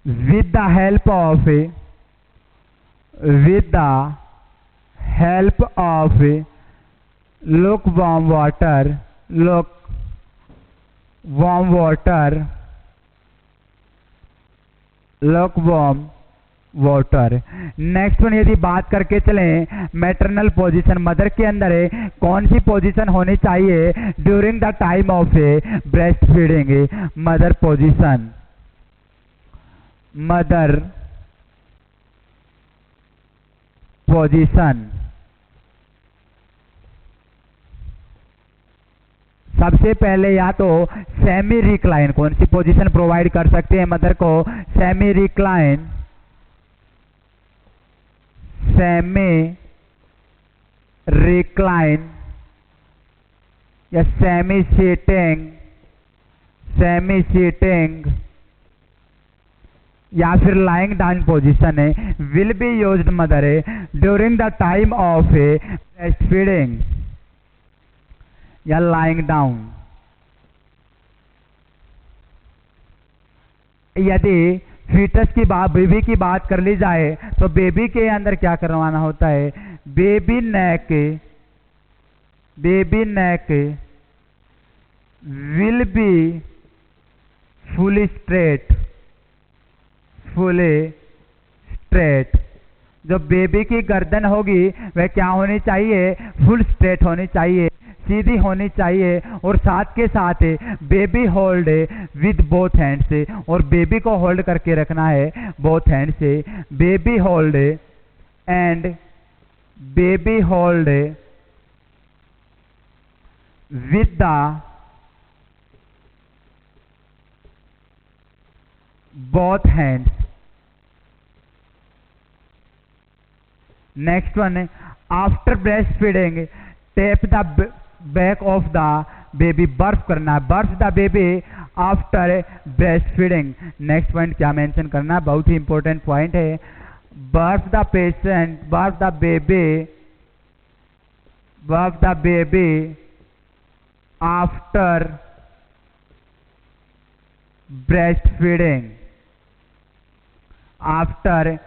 A: with the help of lukewarm water. Next one, यदि बात करके चलें maternal position, mother के अंदर है कौन सी position होनी चाहिए during the time of A breast feeding? Mother position. सबसे पहले या तो सेमी रिक्लाइन, कौन सी पोजीशन प्रोवाइड कर सकते हैं मदर को? सेमी रिक्लाइन या सेमी सीटिंग या फिर लाइंग डाउन पोजीशन है, will be used mother during the time of A breast feeding या लाइंग डाउन। यदि फीटस की बात, बेबी की बात कर ली जाए, तो बेबी के अंदर क्या करवाना होता है? Baby NEC will be fully straight जो बेबी की गर्दन होगी वह क्या होनी चाहिए, फुल स्ट्रेट होनी चाहिए, सीधी होनी चाहिए, और साथ के साथ baby hold with both hand से, और बेबी को होल्ड करके रखना है बोथ हैंड से। Baby hold and baby hold with the both hands. Next one, after breastfeeding tap the back of the baby, बर्फ करना है, बर्फ the baby after breastfeeding। Next point क्या मेंशन करना है, बहुत ही इंपॉर्टेंट पॉइंट है, बर्फ द पेशेंट, बर्फ the baby after breastfeeding, after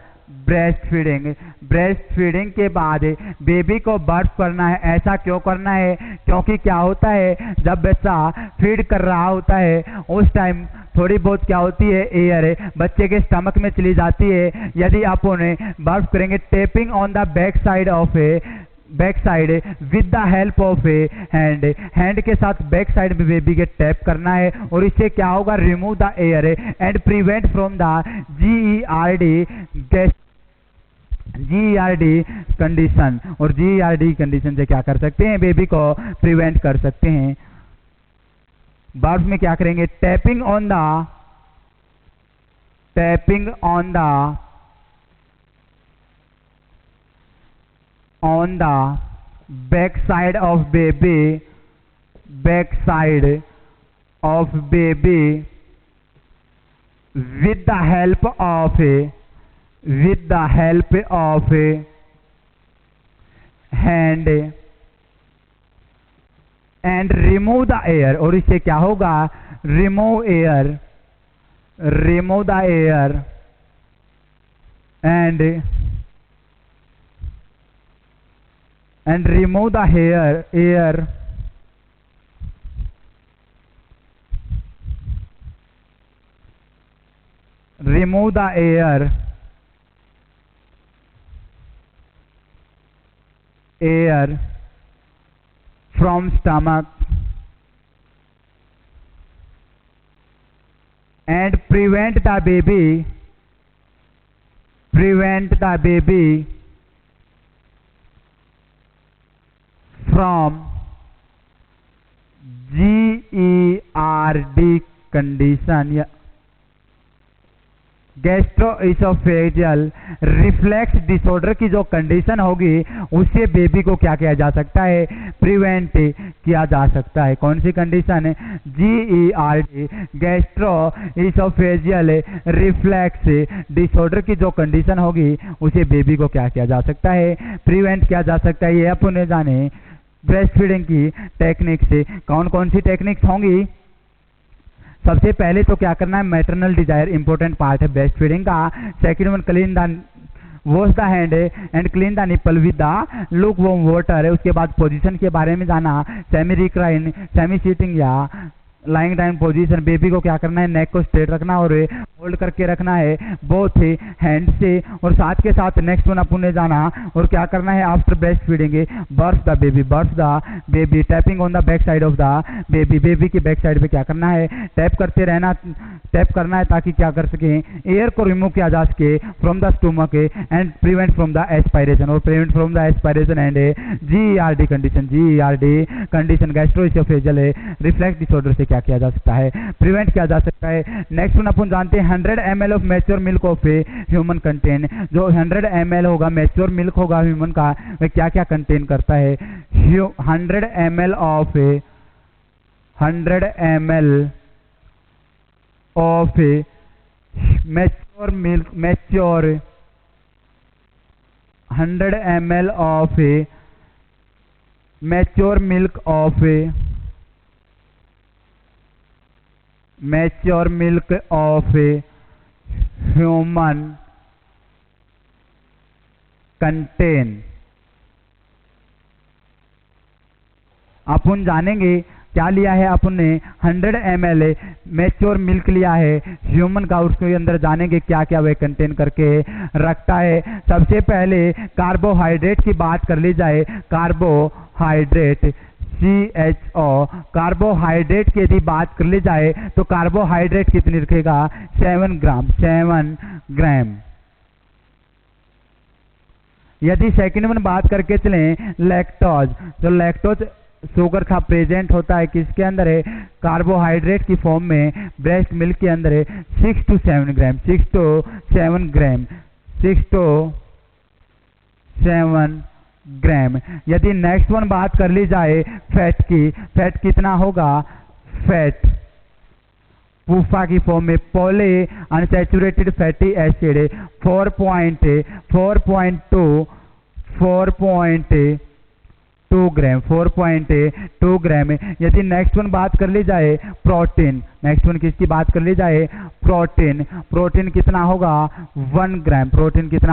A: breast feeding. Breast feeding के बाद बेबी को बर्फ करना है। ऐसा क्यों करना है, क्योंकि क्या होता है, जब बच्चा फीड कर रहा होता है उस टाइम थोड़ी बहुत क्या होती है, एयर बच्चे के स्टमक में चली जाती है। यदि आप उन्हें बर्फ करेंगे, tapping on the back side of back side with the help of hand, hand के साथ बैक साइड में बेबी के टैप करना है, और इससे क्या होगा, remove the air and prevent from the GERD condition. और GERD कंडीशन से क्या कर सकते हैं, बेबी को प्रिवेंट कर सकते हैं। बर्फ में क्या करेंगे, tapping on the back side of baby with the help of hand and remove the air। और इससे क्या होगा, remove the air and remove the air remove the air from stomach and prevent the baby from GERD condition। Gastro-oesophageal reflex disorder की जो condition होगी उससे baby को क्या किया जा सकता है, प्रिवेंट किया जा सकता है। कौन सी कंडीशन है, GERD गैस्ट्रोइसोफेजियल रिफ्लेक्स डिसऑर्डर की जो कंडीशन होगी उसे बेबी को क्या किया जा सकता है, प्रिवेंट किया जा सकता है। ये अपन जाने ब्रेस्ट फीडिंग की टेक्निक से कौन कौन सी टेक्निक्स होंगी। सबसे पहले तो क्या करना है, मैटरनल डिजायर इंपॉर्टेंट पार्ट है ब्रेस्ट फीडिंग का। Second one, clean the wash the hand and clean the nipple with the look warm water है। उसके बाद पोजीशन के बारे में जाना, सेमी रिक्लाइन, सेमी सीटिंग या लाइंग डाउन पोजीशन। बेबी को क्या करना है, नेक को स्ट्रेट रखना और होल्ड करके रखना है बोथ हैंड से। और साथ के साथ नेक्स्ट वन अपन ने जाना और क्या करना है, आफ्टर ब्रेस्ट फीडिंग बर्फ the baby tapping on the back side of the baby की बैक साइड पे क्या करना है, टैप करते रहना, टैप करना है ताकि क्या कर सके, एयर को रिमूव किया जा सके from the stomach and prevent from the aspiration. और prevent from the aspiration and GERD condition gastroesophageal reflex disorder से क्या किया जा सकता है, प्रिवेंट किया जा सकता है। नेक्स्ट वन अपन जानते हैं 100 ml of mature milk of human contain. जो 100 ml होगा मैच्योर मिल्क होगा ह्यूमन का, वह क्या क्या कंटेन करता है, 100 ml of mature milk 100 ml of mature milk of human contain. अपन जानेंगे क्या लिया है अपन ने 100 ml मैच्योर मिल्क लिया है ह्यूमन का, उसके अंदर जानेंगे क्या क्या वह कंटेन करके रखता है। सबसे पहले कार्बोहाइड्रेट की बात कर ली जाए, कार्बोहाइड्रेट CHO, कार्बोहाइड्रेट की यदि बात कर ली जाए तो कार्बोहाइड्रेट कितनी रखेगा 7 ग्राम। यदि सेकंड में बात करके चलें लैक्टोज, तो लैक्टोज शुगर का प्रेजेंट होता है किसके अंदर है, कार्बोहाइड्रेट की फॉर्म में ब्रेस्ट मिल्क के अंदर है 6 to 7 ग्राम, 6 to 7 ग्राम। यदि नेक्स्ट वन बात कर ली जाए फैट की, फैट कितना होगा, फैट पूफा की फॉर्म में पॉली अनसैचुरेटेड फैटी एसिड 4.2 ग्राम, 4.2 ग्राम। यदि नेक्स्ट वन बात कर ली जाए प्रोटीन, नेक्स्ट वन किसकी बात कर ली जाए, प्रोटीन, प्रोटीन कितना होगा 1 ग्राम, प्रोटीन कितना